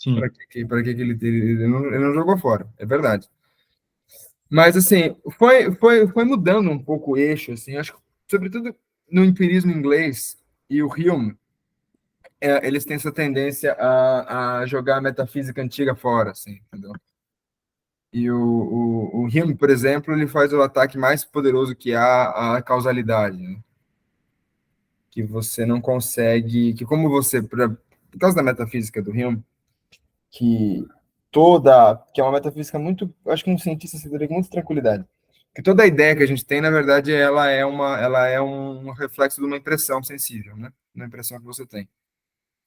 Sim. Para que ele não jogou fora, é verdade. Mas, assim, foi mudando um pouco o eixo, assim, acho que, sobretudo no empirismo inglês e o Hume, eles têm essa tendência a jogar a metafísica antiga fora, assim, entendeu? E o Hume, por exemplo, ele faz o ataque mais poderoso que há à causalidade, né? Que você não consegue, que como você, por causa da metafísica do Hume, que é uma metafísica muito, acho que um cientista se daria com muita tranquilidade, que toda a ideia que a gente tem, na verdade, ela é um reflexo de uma impressão sensível, né? Uma impressão que você tem.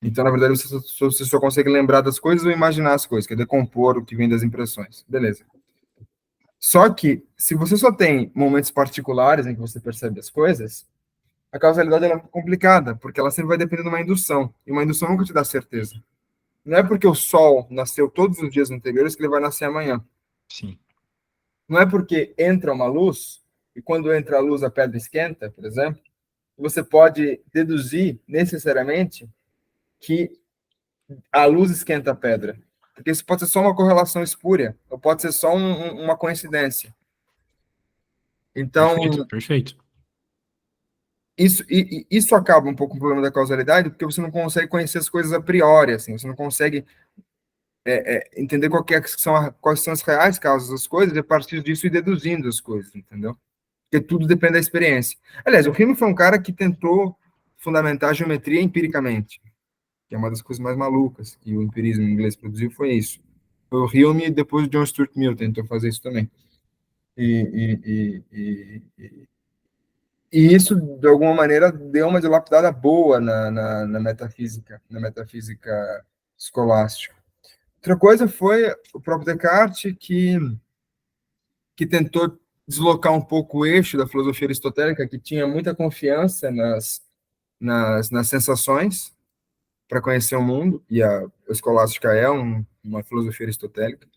Então, na verdade, você só consegue lembrar das coisas ou imaginar as coisas, que é decompor o que vem das impressões. Beleza. Só que, se você só tem momentos particulares em que você percebe as coisas, a causalidade ela é complicada, porque ela sempre vai depender de uma indução, e uma indução nunca te dá certeza. Não é porque o Sol nasceu todos os dias anteriores que ele vai nascer amanhã. Sim. Não é porque entra uma luz, e quando entra a luz a pedra esquenta, por exemplo, você pode deduzir necessariamente que a luz esquenta a pedra. Porque isso pode ser só uma correlação espúria, ou pode ser só uma coincidência. Então, Perfeito, perfeito. isso acaba um pouco com o problema da causalidade, porque você não consegue conhecer as coisas a priori, assim, você não consegue entender quais são as reais causas das coisas, e a partir disso ir deduzindo as coisas, entendeu? Porque tudo depende da experiência. Aliás, o Hume foi um cara que tentou fundamentar a geometria empiricamente, que é uma das coisas mais malucas que o empirismo inglês produziu, foi isso. Foi o Hume e depois o John Stuart Mill tentou fazer isso também. E isso, de alguma maneira, deu uma dilapidada boa na metafísica escolástica. Outra coisa foi o próprio Descartes, que tentou deslocar um pouco o eixo da filosofia aristotélica, que tinha muita confiança nas sensações para conhecer o mundo, e a escolástica é uma filosofia aristotélica,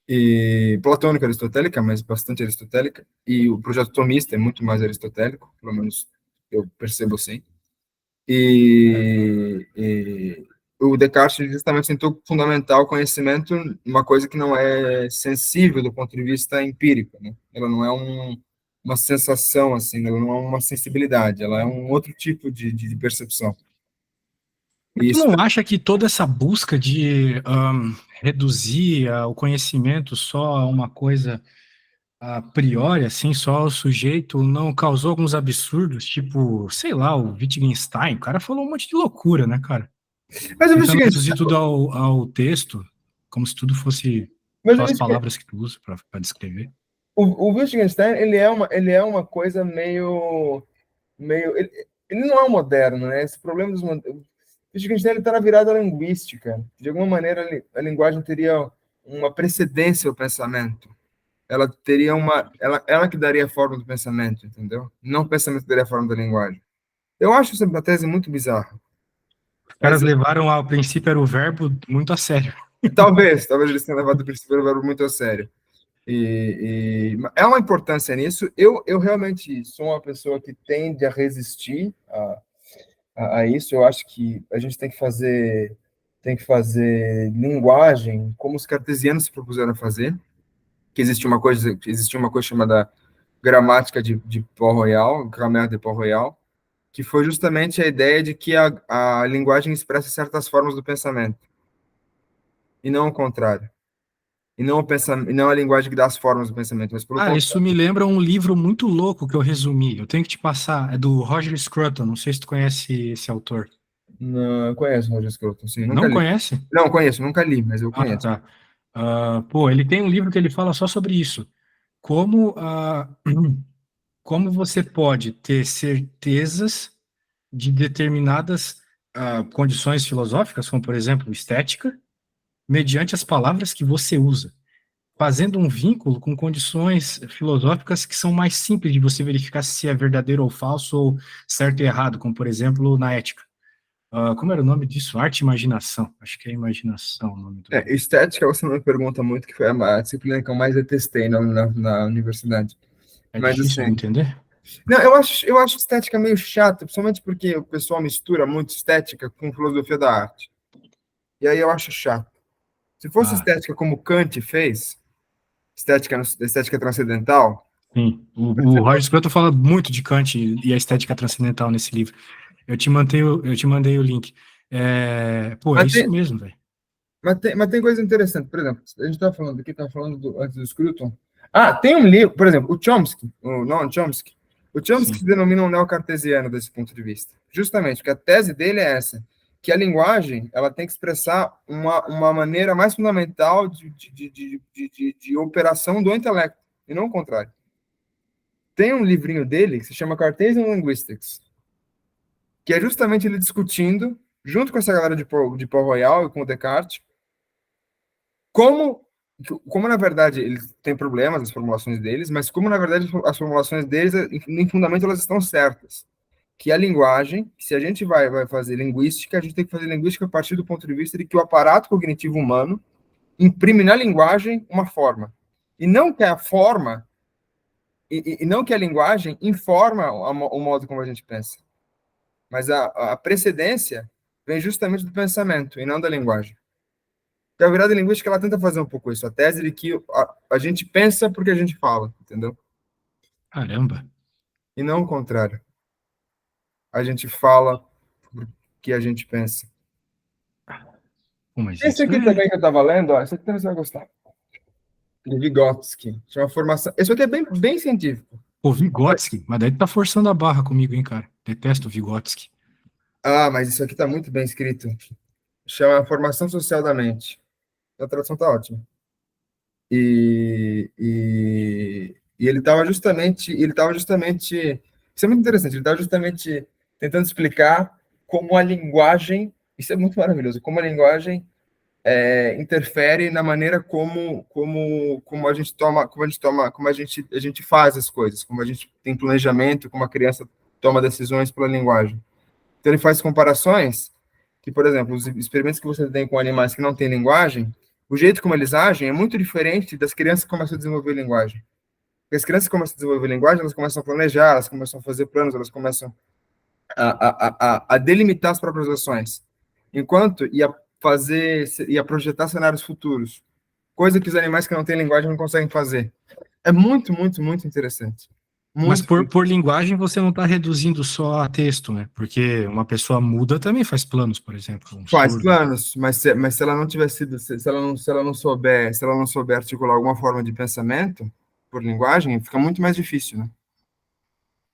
e platônica aristotélica, mas bastante aristotélica, e o projeto tomista é muito mais aristotélico, pelo menos eu percebo assim. E o Descartes justamente tentou fundamentar o conhecimento uma coisa que não é sensível do ponto de vista empírico, né? Ela não é uma sensação, assim, ela não é uma sensibilidade, ela é um outro tipo de percepção. Mas E tu isso, não acha que toda essa busca de reduzir o conhecimento só a uma coisa a priori, assim, só o sujeito não causou alguns absurdos, tipo, sei lá, o Wittgenstein, o cara falou um monte de loucura, né, cara? mas o Tentando reduzir Wittgenstein, tudo ao texto, como se tudo fosse mas só as palavras que tu usa para descrever. o Wittgenstein, ele é uma coisa meio ele não é um moderno, né? Esse problema o Wittgenstein está na virada linguística. De alguma maneira, a linguagem teria uma precedência ao pensamento. Ela teria ela que daria a forma do pensamento, entendeu? Não o pensamento que daria a forma da linguagem. Eu acho essa tese muito bizarra. Os Mas caras levaram ao princípio era o verbo muito a sério. talvez eles tenham levado o princípio do verbo muito a sério. E é uma importância nisso. Eu realmente sou uma pessoa que tende a resistir a isso. Eu acho que a gente tem que fazer linguagem como os cartesianos se propuseram a fazer, que existia uma coisa chamada gramática de Port-Royal, grammaire de Port-Royal, que foi justamente a ideia de que a linguagem expressa certas formas do pensamento, e não o contrário. E não a linguagem que dá as formas do pensamento, mas pelo Ah, isso contrário. me lembra um livro muito louco que eu resumi. Eu tenho que te passar. É do Roger Scruton. Não sei se tu conhece esse autor. Não, eu conheço o Roger Scruton, sim, nunca Não li. conhece? Não, conheço, nunca li, mas eu Ah, conheço. tá. Pô, ele tem um livro que ele fala só sobre isso. Como, como você pode ter certezas de determinadas condições filosóficas, como, por exemplo, estética, mediante as palavras que você usa, fazendo um vínculo com condições filosóficas que são mais simples de você verificar se é verdadeiro ou falso, ou certo e errado, como, por exemplo, na ética. Como era o nome disso? Arte e imaginação. Acho que é imaginação o nome do. Estética você não me pergunta muito, que foi a disciplina que eu mais detestei na universidade. É Mas, difícil de assim, entender? não, eu acho estética meio chata, principalmente porque o pessoal mistura muito estética com filosofia da arte. E aí eu acho chato. Se fosse Ah, estética como Kant fez, estética transcendental, sim. O Roger Scruton fala muito de Kant e a estética transcendental nesse livro. Eu te mandei o link. Pô, é mas isso tem, mesmo, velho. mas tem coisa interessante. Por exemplo, a gente estava falando aqui, estava falando antes do Scruton. Ah, tem um livro, por exemplo, o Chomsky, o Noam Chomsky. O Chomsky Sim. se denomina um neocartesiano desse ponto de vista. Justamente, porque a tese dele é essa, que a linguagem ela tem que expressar uma maneira mais fundamental de operação do intelecto, e não o contrário. Tem um livrinho dele que se chama Cartesian Linguistics, que é justamente ele discutindo, junto com essa galera de Paul Royal e com o Descartes, como, como na verdade eles têm problemas nas formulações deles, mas como na verdade as formulações deles, em fundamento, elas estão certas. Que a linguagem, se a gente vai fazer linguística, a gente tem que fazer linguística a partir do ponto de vista de que o aparato cognitivo humano imprime na linguagem uma forma. E não que a forma, e não que a linguagem informa o modo como a gente pensa. Mas a precedência vem justamente do pensamento e não da linguagem. E a virada linguística ela tenta fazer um pouco isso, a tese de que a gente pensa porque a gente fala, entendeu? Caramba. E não o contrário. A gente fala porque a gente pensa. Pô, mas Esse isso aqui é. também que eu estava lendo, ó, esse aqui também você vai gostar. De Vygotsky. Chama formação. Esse aqui é bem, bem científico. Pô, Vygotsky. Mas daí tu tá forçando a barra comigo, hein, cara. Detesto o Vygotsky. Ah, mas isso aqui está muito bem escrito. Chama Formação Social da Mente. A tradução está ótima. E ele estava justamente, isso é muito interessante, ele estava justamente tentando explicar como a linguagem, isso é muito maravilhoso, como a linguagem interfere na maneira como a gente faz as coisas, como a gente tem planejamento, como a criança toma decisões pela linguagem. Então ele faz comparações que, por exemplo, os experimentos que você tem com animais que não têm linguagem, o jeito como eles agem é muito diferente das crianças que começam a desenvolver linguagem. Porque as crianças que começam a desenvolver linguagem, elas começam a planejar, elas começam a fazer planos, elas começam a delimitar as próprias ações. Enquanto ia projetar cenários futuros, coisa que os animais que não têm linguagem não conseguem fazer. É muito, muito, muito interessante. Mas Muito, por linguagem você não está reduzindo só a texto, né? Porque uma pessoa muda também faz planos, por exemplo, um faz surdo. planos, mas se ela não tiver sido, se ela não souber articular alguma forma de pensamento por linguagem, fica muito mais difícil, né?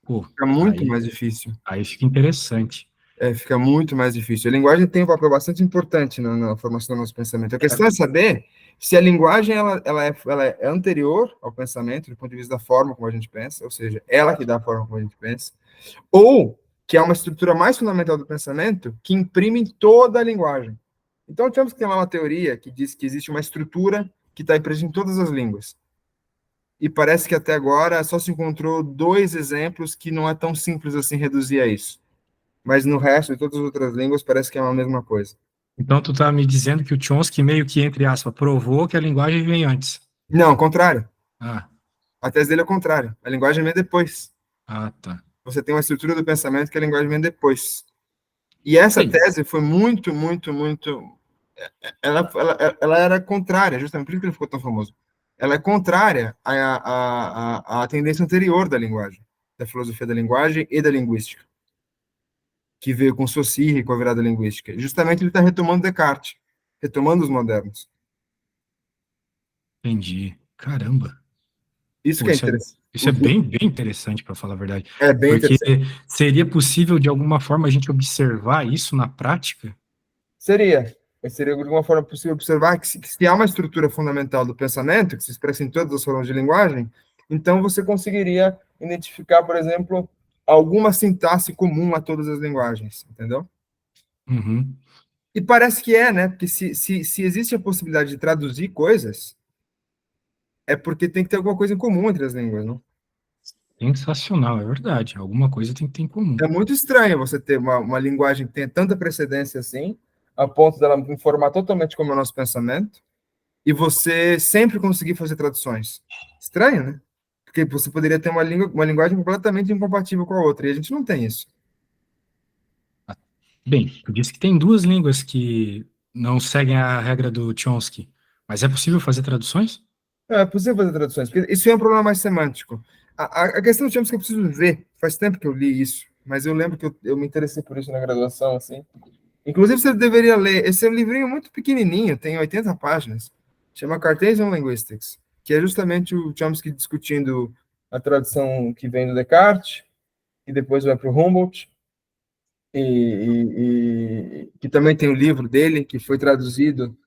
Pô, Fica muito aí, mais difícil. aí fica interessante. Fica muito mais difícil. A linguagem tem um papel bastante importante na formação do nosso pensamento. A questão é saber se a linguagem ela é anterior ao pensamento, do ponto de vista da forma como a gente pensa, ou seja, ela que dá a forma como a gente pensa, ou que é uma estrutura mais fundamental do pensamento que imprime em toda a linguagem. Então, temos que ter lá uma teoria que diz que existe uma estrutura que está presente em todas as línguas. E parece que até agora só se encontrou dois exemplos que não é tão simples assim reduzir a isso. Mas no resto de todas as outras línguas parece que é a mesma coisa. Então tu tá me dizendo que o Chomsky meio que, entre aspas, provou que a linguagem vem antes. Não, ao contrário. Ah, A tese dele é o contrário. A linguagem vem depois. tá. Você tem uma estrutura do pensamento que a linguagem vem depois. E essa Bem, tese foi muito, muito, muito. Ela era contrária, justamente por isso que ele ficou tão famoso. Ela é contrária à tendência anterior da linguagem, da filosofia da linguagem e da linguística, que veio com Saussure e com a virada linguística. Justamente ele está retomando Descartes, retomando os modernos. entendi. Caramba. Isso Pô, que é interessante. isso é bem, bem interessante, para falar a verdade. É bem Porque interessante. seria possível, de alguma forma, a gente observar isso na prática? Seria de alguma forma possível observar que se há uma estrutura fundamental do pensamento, que se expressa em todas as formas de linguagem, então você conseguiria identificar, por exemplo, alguma sintaxe comum a todas as linguagens, entendeu? Uhum. E parece que é, né? Porque se existe a possibilidade de traduzir coisas, é porque tem que ter alguma coisa em comum entre as línguas, não? Sensacional, é verdade. Alguma coisa tem que ter em comum. É muito estranho você ter uma linguagem que tenha tanta precedência assim, a ponto dela informar totalmente como é o nosso pensamento, e você sempre conseguir fazer traduções. Estranho, né? Porque você poderia ter uma linguagem completamente incompatível com a outra, e a gente não tem isso. Bem, tu disse que tem duas línguas que não seguem a regra do Chomsky. Mas é possível fazer traduções? É possível fazer traduções, porque isso é um problema mais semântico. A questão do Chomsky que eu preciso ver, faz tempo que eu li isso, mas eu lembro que eu me interessei por isso na graduação, assim. Inclusive, você deveria ler, esse é um livrinho muito pequenininho, tem 80 páginas, chama Cartesian Linguistics, que é justamente o Chomsky discutindo a tradução que vem do Descartes, e depois vai para o Humboldt, e que também tem o livro dele, que foi traduzido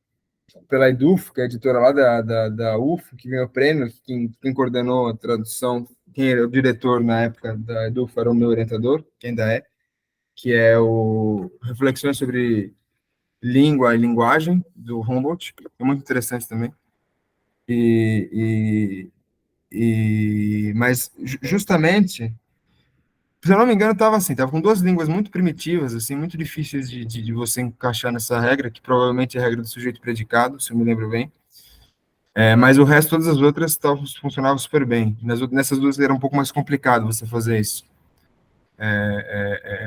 pela EDUF, que é a editora lá da UF, que ganhou o prêmio, quem coordenou a tradução, quem era o diretor na época da EDUF era o meu orientador, que ainda é, que é o Reflexões sobre Língua e Linguagem, do Humboldt, é muito interessante também. Mas justamente, se eu não me engano, estava assim, estava com duas línguas muito primitivas, assim, muito difíceis de você encaixar nessa regra, que provavelmente é a regra do sujeito predicado, se eu me lembro bem. Mas o resto, todas as outras funcionavam super bem. Nessas duas era um pouco mais complicado você fazer isso.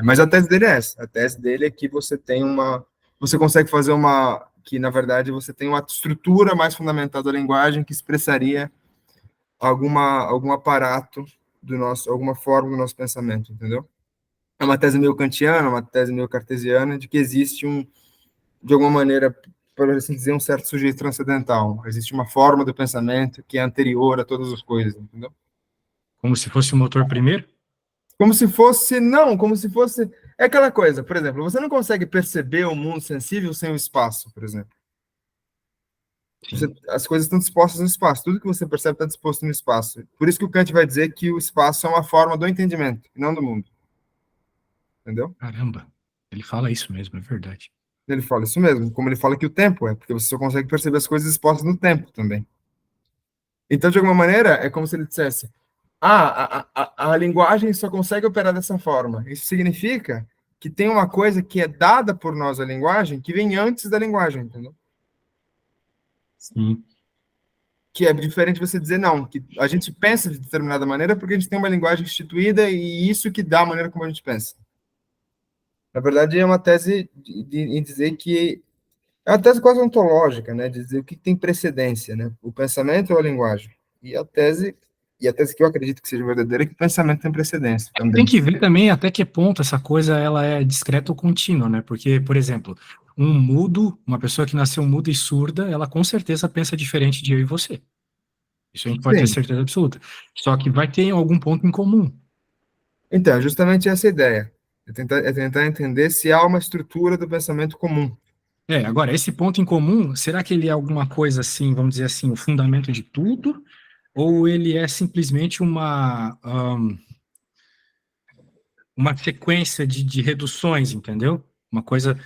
Mas a tese dele é essa. A tese dele é que você consegue fazer que na verdade você tem uma estrutura mais fundamentada da linguagem que expressaria algum aparato alguma forma do nosso pensamento, entendeu? É uma tese meio kantiana, uma tese meio cartesiana, de que existe de alguma maneira, por assim dizer, um certo sujeito transcendental. Existe uma forma do pensamento que é anterior a todas as coisas, entendeu? Como se fosse o motor primeiro? Como se fosse, não, como se fosse. É aquela coisa, por exemplo, você não consegue perceber o mundo sensível sem o espaço, por exemplo. Sim. As coisas estão dispostas no espaço, tudo que você percebe está disposto no espaço. Por isso que o Kant vai dizer que o espaço é uma forma do entendimento, e não do mundo, entendeu? Caramba, ele fala isso mesmo, é verdade. Ele fala isso mesmo, como ele fala que o tempo é, porque você só consegue perceber as coisas expostas no tempo também. Então, de alguma maneira, é como se ele dissesse: a linguagem só consegue operar dessa forma. Isso significa que tem uma coisa que é dada por nós a linguagem que vem antes da linguagem, entendeu? Sim. Que é diferente de você dizer não, que a gente pensa de determinada maneira porque a gente tem uma linguagem instituída e isso que dá a maneira como a gente pensa. Na verdade, é uma tese em dizer que é uma tese quase ontológica, né? De dizer o que tem precedência, né? O pensamento ou a linguagem. E a tese que eu acredito que seja verdadeira é que o pensamento tem precedência Tem também. que ver também até que ponto essa coisa ela é discreta ou contínua, né? Porque, por exemplo, um mudo, uma pessoa que nasceu muda e surda, ela com certeza pensa diferente de eu e você. Isso a gente pode ter Sim. certeza absoluta. Só que vai ter algum ponto em comum. Então, é justamente essa a ideia. É tentar entender se há uma estrutura do pensamento comum. Agora, esse ponto em comum, será que ele é alguma coisa assim, vamos dizer assim, o fundamento de tudo? Ou ele é simplesmente uma sequência de reduções, entendeu? Uma coisa.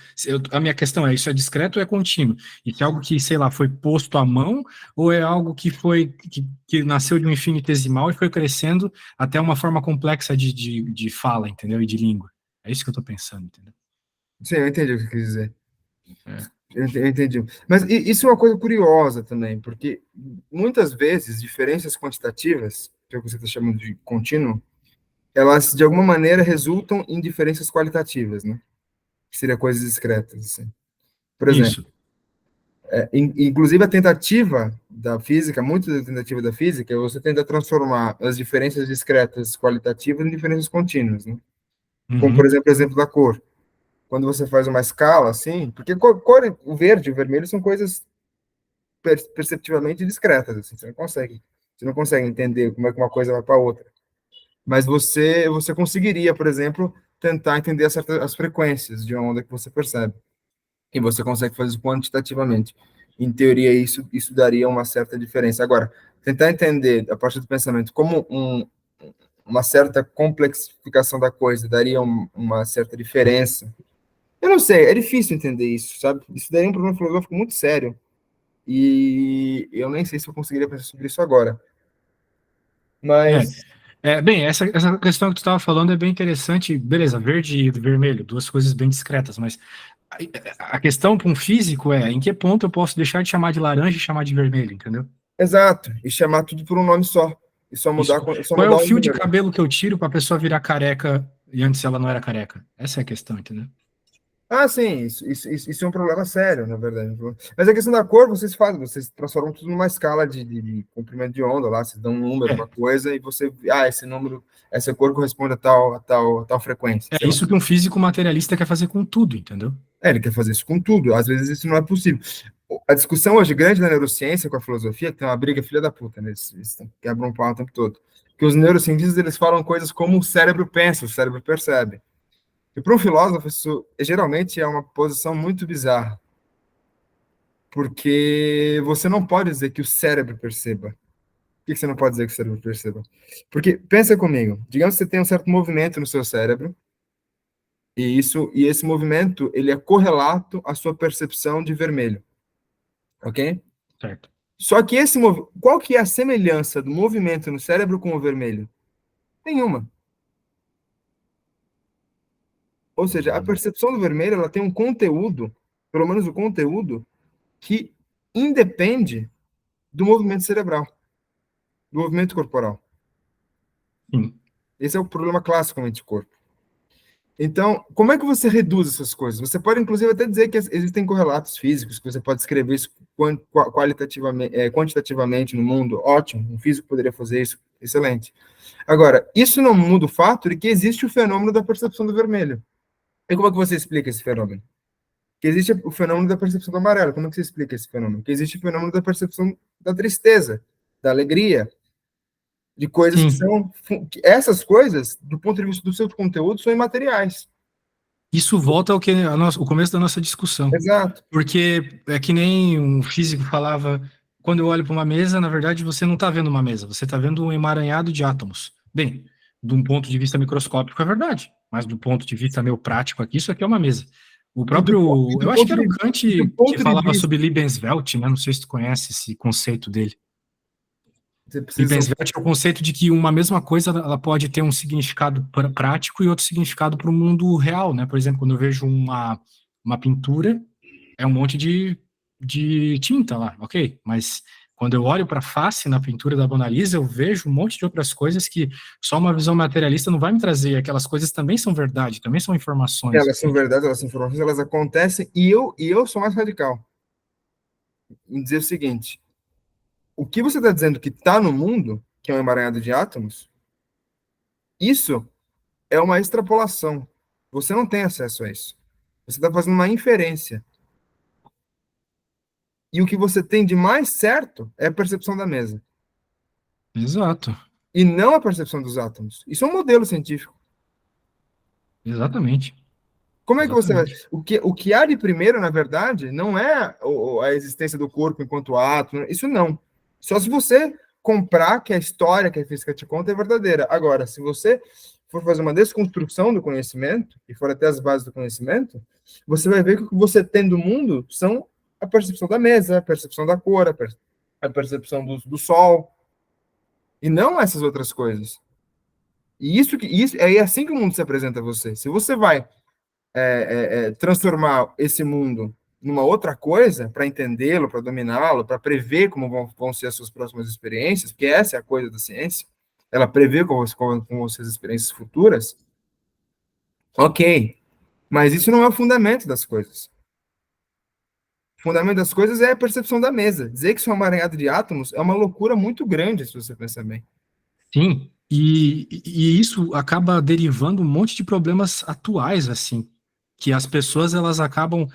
A minha questão é: isso é discreto ou é contínuo? Isso é algo que, sei lá, foi posto à mão, ou é algo que nasceu de um infinitesimal e foi crescendo até uma forma complexa de fala, entendeu? E de língua. É isso que eu estou pensando, entendeu? Sim, eu entendi o que você quis dizer. É. Eu entendi. Mas isso é uma coisa curiosa também, porque muitas vezes diferenças quantitativas, que é o que você está chamando de contínuo, elas de alguma maneira resultam em diferenças qualitativas, né? Que seria coisas discretas, assim. Por exemplo, Isso. inclusive a tentativa da física, muito da tentativa da física, é você tentar transformar as diferenças discretas qualitativas em diferenças contínuas, né? Como, por Uhum. exemplo da cor. Quando você faz uma escala, assim, porque o verde e o vermelho são coisas perceptivelmente discretas, assim, você não consegue entender como é que uma coisa vai para a outra. Mas você conseguiria, por exemplo, tentar entender as frequências de uma onda que você percebe. E você consegue fazer isso quantitativamente. Em teoria, isso daria uma certa diferença. Agora, tentar entender, a partir do pensamento, como uma certa complexificação da coisa daria uma certa diferença. Eu não sei, é difícil entender isso, sabe? Isso daria um problema filosófico muito sério. E eu nem sei se eu conseguiria pensar sobre isso agora. É, Mas, bem, essa questão que tu estava falando é bem interessante. Beleza, verde e vermelho, duas coisas bem discretas, mas a questão para um físico é em que ponto eu posso deixar de chamar de laranja e chamar de vermelho, entendeu? exato, e chamar tudo por um nome só. E só Isso. mudar, só Qual é o mudar um fio de número. cabelo que eu tiro para a pessoa virar careca e antes ela não era careca? Essa é a questão, entendeu? Ah, sim, isso é um problema sério, na verdade. Mas a questão da cor, vocês transformam tudo numa escala de comprimento de onda lá, vocês dão um número, uma É, coisa, e esse número, essa cor corresponde a tal frequência, é sei lá. isso que um físico materialista quer fazer com tundo, entendeu? Ele quer fazer isso com tudo, às vezes isso não é possível. A discussão hoje grande na neurociência com a filosofia, que tem uma briga filha da puta, né? Eles quebram um pau o tempo todo. Que os neurocientistas, eles falam coisas como o cérebro pensa, o cérebro percebe. E para um filósofo, isso geralmente é uma posição muito bizarra, porque você não pode dizer que o cérebro perceba. Por que você não pode dizer que o cérebro perceba? Porque, pensa comigo, digamos que você tem um certo movimento no seu cérebro, e esse movimento, ele é correlato à sua percepção de vermelho, ok? Certo. Só que qual que é a semelhança do movimento no cérebro com o vermelho? Nenhuma. Ou seja, a Hum, percepção do vermelho, ela tem um conteúdo, pelo menos o conteúdo, que independe do movimento cerebral, do movimento corporal. sim. Esse é o problema clássico com o corpo. Então, como é que você reduz essas coisas? Você pode, inclusive, até dizer que existem correlatos físicos, que você pode escrever isso qualitativamente, quantitativamente no mundo. Ótimo, um físico poderia fazer isso. Excelente. Agora, isso não muda o fato de que existe o fenômeno da percepção do vermelho. E como é que você explica esse fenômeno? Que existe o fenômeno da percepção do amarelo. Como é que você explica esse fenômeno? Que existe o fenômeno da percepção da tristeza, da alegria, de coisas que Sim. são. Essas coisas, do ponto de vista do seu conteúdo, são imateriais. Isso volta ao que o começo da nossa discussão. Exato. Porque é que nem um físico falava, quando eu olho para uma mesa, na verdade você não está vendo uma mesa, você está vendo um emaranhado de átomos. Bem, de um ponto de vista microscópico é verdade, mas do ponto de vista meu prático aqui, isso aqui é uma mesa. O E próprio, do eu acho que ponto era o e do Kant que ponto de falava vista. sobre Lebenswelt, né? Não sei se tu conhece esse conceito dele. Você precisa. Lebenswelt é o conceito de que uma mesma coisa ela pode ter um significado prático e outro significado para o mundo real, né? Por exemplo, quando eu vejo uma pintura, é um monte de tinta lá, ok? Mas quando eu olho para a face na pintura da Mona Lisa, eu vejo um monte de outras coisas que só uma visão materialista não vai me trazer. Aquelas coisas também são verdade, também são informações, Elas são entende? verdades, elas são informações, elas acontecem, e eu sou mais radical em dizer o seguinte: o que você está dizendo que está no mundo, que é um emaranhado de átomos, isso é uma extrapolação. Você não tem acesso a isso. Você está fazendo uma inferência. E o que você tem de mais certo é a percepção da mesa, Exato, e não a percepção dos átomos. Isso é um modelo científico. exatamente, Como é que você vai. exatamente. O que há de primeiro, na verdade, não é a existência do corpo enquanto átomo, isso não. Só se você comprar que a história que a física te conta é verdadeira. Agora, se você for fazer uma desconstrução do conhecimento, e for até as bases do conhecimento, você vai ver que o que você tem do mundo são a percepção da mesa, a percepção da cor, a percepção do sol, e não essas outras coisas. E isso é assim que o mundo se apresenta a você. Se você vai transformar esse mundo numa outra coisa para entendê-lo, para dominá-lo, para prever como vão ser as suas próximas experiências, porque essa é a coisa da ciência, ela prevê como vão ser as experiências futuras, ok, mas isso não é o fundamento das coisas. O fundamento das coisas é a percepção da mesa. Dizer que isso é um emaranhado de átomos é uma loucura muito grande, se você pensar bem. Sim, e isso acaba derivando um monte de problemas atuais, assim, que as pessoas elas acabam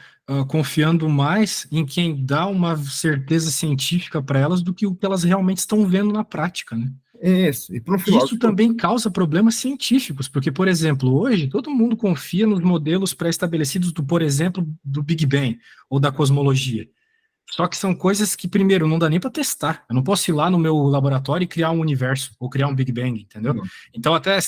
confiando mais em quem dá uma certeza científica para elas do que o que elas realmente estão vendo na prática, né? Isso, e para um Isso filósofo, também causa problemas científicos, porque, por exemplo, hoje todo mundo confia nos modelos pré-estabelecidos do, por exemplo, do Big Bang ou da cosmologia. Só que são coisas que, primeiro, não dá nem para testar. Eu não posso ir lá no meu laboratório e criar um universo ou criar um Big Bang, entendeu? não, Então, até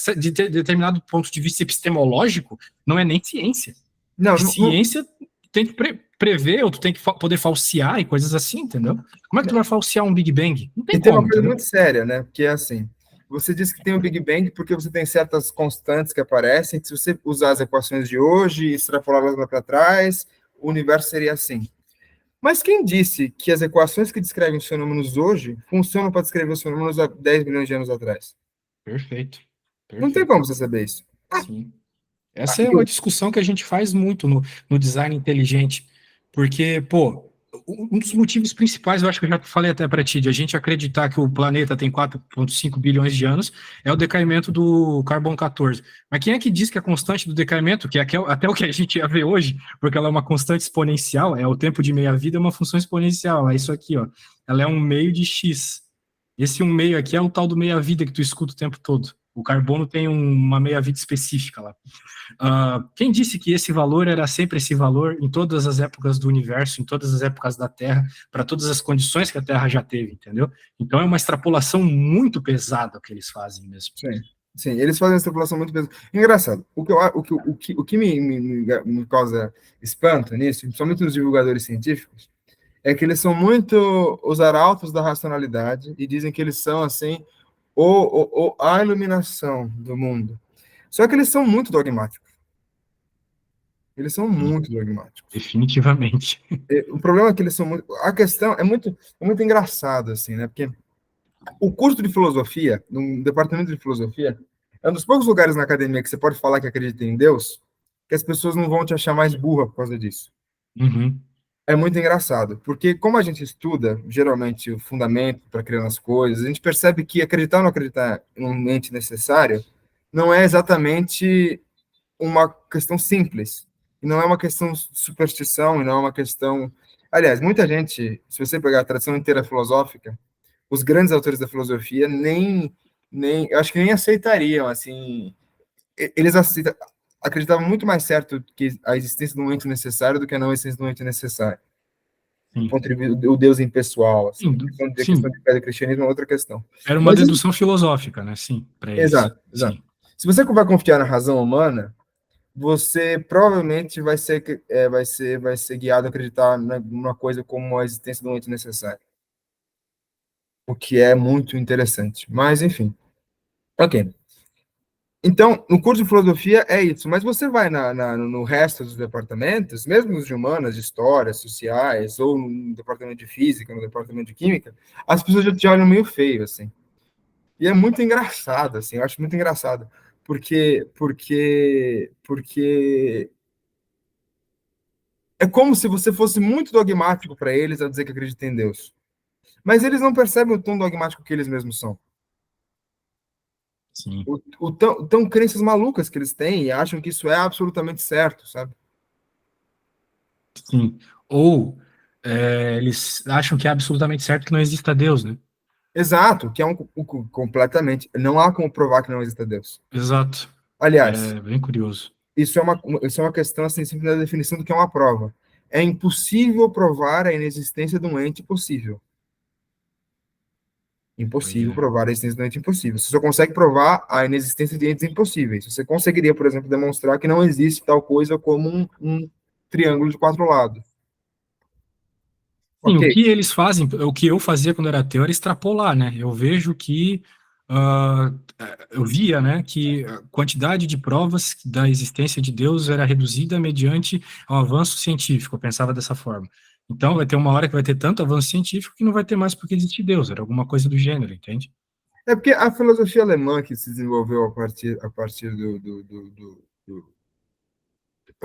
determinado ponto de vista epistemológico, não é nem ciência. não, Que ciência tem que prever, ou tu tem que poder falsear e coisas assim, entendeu? Como é que tu vai falsear um Big Bang? Não tem e tem uma como, coisa entendeu? muito séria, né? Porque é assim, você diz que tem o Big Bang porque você tem certas constantes que aparecem, que se você usar as equações de hoje e extrapolá-las lá para trás, o universo seria assim. Mas quem disse que as equações que descrevem os fenômenos hoje funcionam para descrever os fenômenos há 10 milhões de anos atrás? Perfeito, Não tem perfeito. como você saber isso. Sim. Essa é uma discussão que a gente faz muito no design inteligente, porque, pô, um dos motivos principais, eu acho que eu já falei até para ti, de a gente acreditar que o planeta tem 4,5 bilhões de anos, é o decaimento do carbono 14. Mas quem é que diz que a constante do decaimento, que é até o que a gente ia ver hoje, porque ela é uma constante exponencial, é o tempo de meia-vida, é uma função exponencial, é isso aqui, ó. Ela é um meio de x. Esse um meio aqui é o tal do meia-vida que tu escuta o tempo todo. O carbono tem uma meia-vida específica lá. Quem disse que esse valor era sempre esse valor em todas as épocas do universo, em todas as épocas da Terra, para todas as condições que a Terra já teve, entendeu? Então é uma extrapolação muito pesada que eles fazem mesmo. Sim, sim, eles fazem essa população muito pesada. Engraçado, o que me causa espanto nisso, principalmente nos divulgadores científicos, é que eles são muito os arautos da racionalidade e dizem que eles são, assim, a iluminação do mundo. Só que eles são muito dogmáticos. Eles são Sim, muito dogmáticos. definitivamente. O problema é que eles são muito. A questão é muito engraçado, assim, né? Porque o curso de filosofia, no departamento de filosofia, é um dos poucos lugares na academia que você pode falar que acredita em Deus, que as pessoas não vão te achar mais burra por causa disso. Uhum, É muito engraçado, porque como a gente estuda, geralmente, o fundamento para criar as coisas, a gente percebe que acreditar ou não acreditar em um ente necessário não é exatamente uma questão simples. E não é uma questão de superstição, e não é uma questão. Aliás, muita gente, se você pegar a tradição inteira filosófica, os grandes autores da filosofia eu acho que nem aceitariam, assim, eles acreditavam muito mais certo que a existência de um ente necessário do que a não existência de um ente necessário. Do sim. ponto de vista do Deus impessoal, assim, Sim, a questão sim. de fé do cristianismo é outra questão. Era uma Mas, dedução filosófica, né? Sim, para eles. exato, exato. Sim, Se você vai confiar na razão humana, você provavelmente vai ser guiado a acreditar numa coisa como a existência de um ente necessário, o que é muito interessante. Mas, enfim, ok. Então, no curso de filosofia é isso, mas você vai no resto dos departamentos, mesmo nos de humanas, de história, sociais, ou no departamento de física, no departamento de química, as pessoas já te olham meio feio, assim. E é muito engraçado, assim, eu acho muito engraçado, porque é como se você fosse muito dogmático para eles a dizer que acredita em Deus. Mas eles não percebem o tão dogmático que eles mesmos são. sim, O tão crenças malucas que eles têm e acham que isso é absolutamente certo, sabe? sim. Ou eles acham que é absolutamente certo que não exista Deus, né? Exato, que é completamente. Não há como provar que não exista Deus. Exato. Aliás, É bem curioso. isso é uma questão assim, simples da definição do que é uma prova. É impossível provar a inexistência de um ente possível. Pois Impossível é. provar a existência de um ente impossível. Você só consegue provar a inexistência de entes impossíveis. Você conseguiria, por exemplo, demonstrar que não existe tal coisa como um triângulo de quatro lados. Sim, Ok? o que eles fazem, o que eu fazia quando era ateu era extrapolar, né? Eu vejo que, ah, eu via, né, que a quantidade de provas da existência de Deus era reduzida mediante o avanço científico. Eu pensava dessa forma. Então, vai ter uma hora que vai ter tanto avanço científico que não vai ter mais porque existe Deus. Era alguma coisa do gênero, entende? É porque a filosofia alemã que se desenvolveu a partir a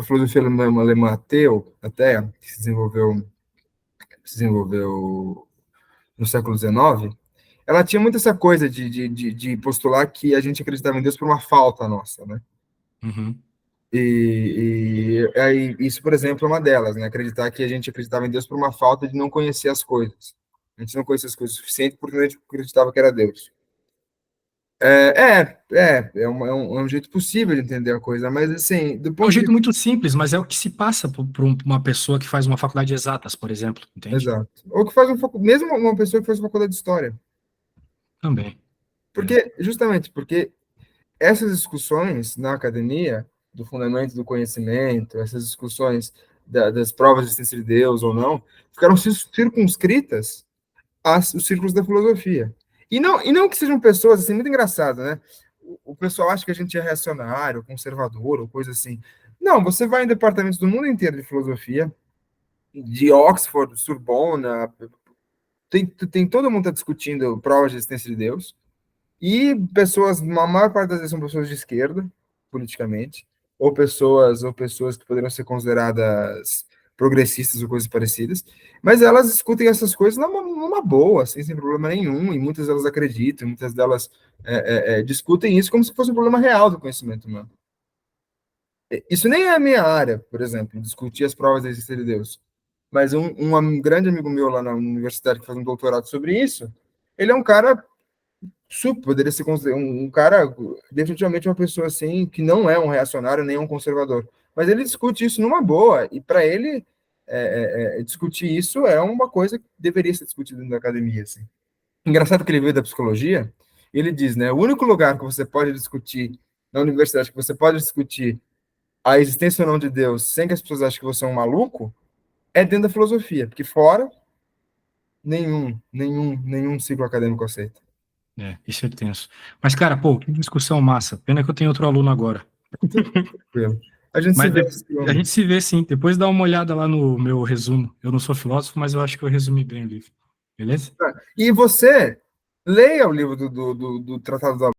filosofia alemã até, que se desenvolveu no século XIX, ela tinha muito essa coisa de postular que a gente acreditava em Deus por uma falta nossa, né? Uhum. Aí, isso, por exemplo, é uma delas, né? Acreditar que a gente acreditava em Deus por uma falta de não conhecer as coisas. A gente não conhecia as coisas o suficiente porque a gente acreditava que era Deus. É um jeito possível de entender a coisa, mas assim, do É um ponto de jeito muito simples, mas é o que se passa por uma pessoa que faz uma faculdade de exatas, por exemplo, entende? exato. Ou que faz mesmo uma pessoa que faz faculdade de história. Também. É. Justamente porque essas discussões na academia, do fundamento do conhecimento, essas discussões das provas de existência de Deus ou não, ficaram circunscritas os círculos da filosofia. E não que sejam pessoas, assim, muito engraçado, né? O pessoal acha que a gente é reacionário, conservador, ou coisa assim. Não, você vai em departamentos do mundo inteiro de filosofia, de Oxford, Sorbonne, tem todo mundo está discutindo provas de existência de Deus, e pessoas, a maior parte das vezes são pessoas de esquerda, politicamente, ou pessoas que poderiam ser consideradas progressistas ou coisas parecidas, mas elas discutem essas coisas numa boa, assim, sem problema nenhum, e muitas delas acreditam, muitas delas discutem isso como se fosse um problema real do conhecimento humano. Isso nem é a minha área, por exemplo, discutir as provas da existência de Deus. Mas um grande amigo meu lá na universidade que faz um doutorado sobre isso, ele é um cara super, poderia ser considerado um cara, definitivamente uma pessoa assim, que não é um reacionário nem um conservador. Mas ele discute isso numa boa, e para ele, discutir isso é uma coisa que deveria ser discutida na academia. Assim. Engraçado que ele veio da psicologia, ele diz, né, o único lugar que você pode discutir na universidade, que você pode discutir a existência ou não de Deus sem que as pessoas achem que você é um maluco, é dentro da filosofia, porque fora, nenhum ciclo acadêmico aceita. Isso é tenso. Mas, cara, pô, que discussão massa. Pena que eu tenho outro aluno agora. Tranquilo. A gente se Mas vê. a gente se vê sim. Depois dá uma olhada lá no meu resumo. Eu não sou filósofo, mas eu acho que eu resumi bem o livro. Beleza? E você leia o livro do Tratado da